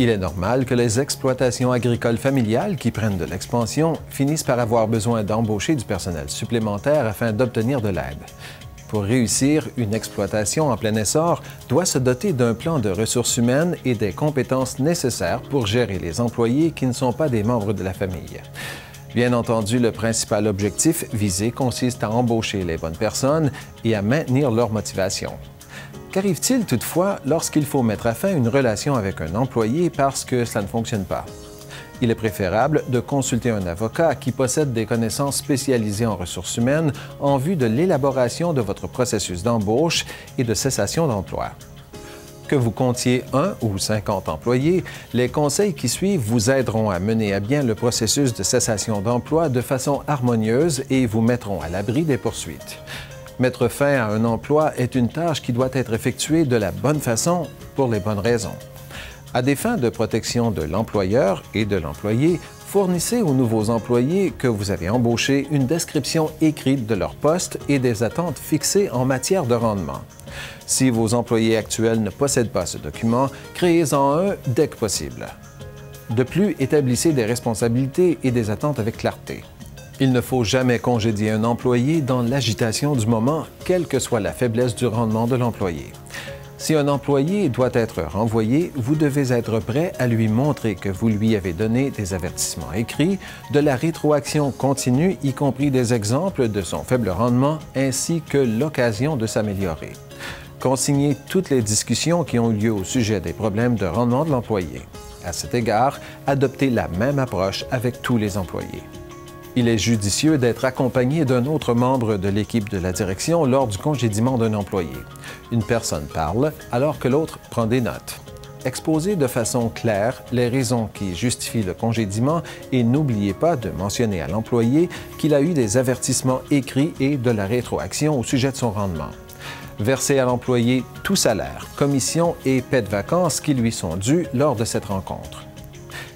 Il est normal que les exploitations agricoles familiales qui prennent de l'expansion finissent par avoir besoin d'embaucher du personnel supplémentaire afin d'obtenir de l'aide. Pour réussir, une exploitation en plein essor doit se doter d'un plan de ressources humaines et des compétences nécessaires pour gérer les employés qui ne sont pas des membres de la famille. Bien entendu, le principal objectif visé consiste à embaucher les bonnes personnes et à maintenir leur motivation. Qu'arrive-t-il toutefois lorsqu'il faut mettre à fin une relation avec un employé parce que cela ne fonctionne pas? Il est préférable de consulter un avocat qui possède des connaissances spécialisées en ressources humaines en vue de l'élaboration de votre processus d'embauche et de cessation d'emploi. Que vous comptiez 1 ou 50 employés, les conseils qui suivent vous aideront à mener à bien le processus de cessation d'emploi de façon harmonieuse et vous mettront à l'abri des poursuites. Mettre fin à un emploi est une tâche qui doit être effectuée de la bonne façon pour les bonnes raisons. À des fins de protection de l'employeur et de l'employé, fournissez aux nouveaux employés que vous avez embauchés une description écrite de leur poste et des attentes fixées en matière de rendement. Si vos employés actuels ne possèdent pas ce document, créez-en un dès que possible. De plus, établissez des responsabilités et des attentes avec clarté. Il ne faut jamais congédier un employé dans l'agitation du moment, quelle que soit la faiblesse du rendement de l'employé. Si un employé doit être renvoyé, vous devez être prêt à lui montrer que vous lui avez donné des avertissements écrits, de la rétroaction continue, y compris des exemples de son faible rendement, ainsi que l'occasion de s'améliorer. Consignez toutes les discussions qui ont eu lieu au sujet des problèmes de rendement de l'employé. À cet égard, adoptez la même approche avec tous les employés. Il est judicieux d'être accompagné d'un autre membre de l'équipe de la direction lors du congédiement d'un employé. Une personne parle alors que l'autre prend des notes. Exposez de façon claire les raisons qui justifient le congédiement et n'oubliez pas de mentionner à l'employé qu'il a eu des avertissements écrits et de la rétroaction au sujet de son rendement. Versez à l'employé tout salaire, commission et paie de vacances qui lui sont dus lors de cette rencontre.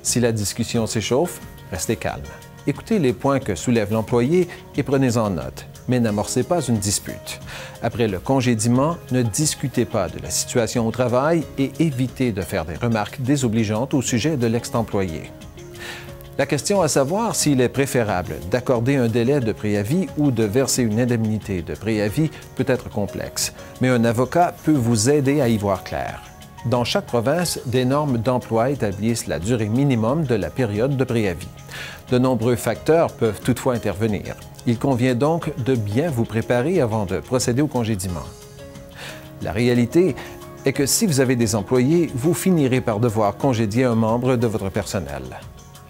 Si la discussion s'échauffe, restez calme. Écoutez les points que soulève l'employé et prenez-en note, mais n'amorcez pas une dispute. Après le congédiement, ne discutez pas de la situation au travail et évitez de faire des remarques désobligeantes au sujet de l'ex-employé. La question à savoir s'il est préférable d'accorder un délai de préavis ou de verser une indemnité de préavis peut être complexe, mais un avocat peut vous aider à y voir clair. Dans chaque province, des normes d'emploi établissent la durée minimum de la période de préavis. De nombreux facteurs peuvent toutefois intervenir. Il convient donc de bien vous préparer avant de procéder au congédiement. La réalité est que si vous avez des employés, vous finirez par devoir congédier un membre de votre personnel.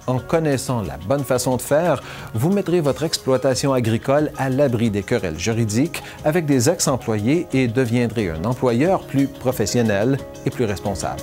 En connaissant la bonne façon de faire, vous mettrez votre exploitation agricole à l'abri des querelles juridiques avec des ex-employés et deviendrez un employeur plus professionnel et plus responsable.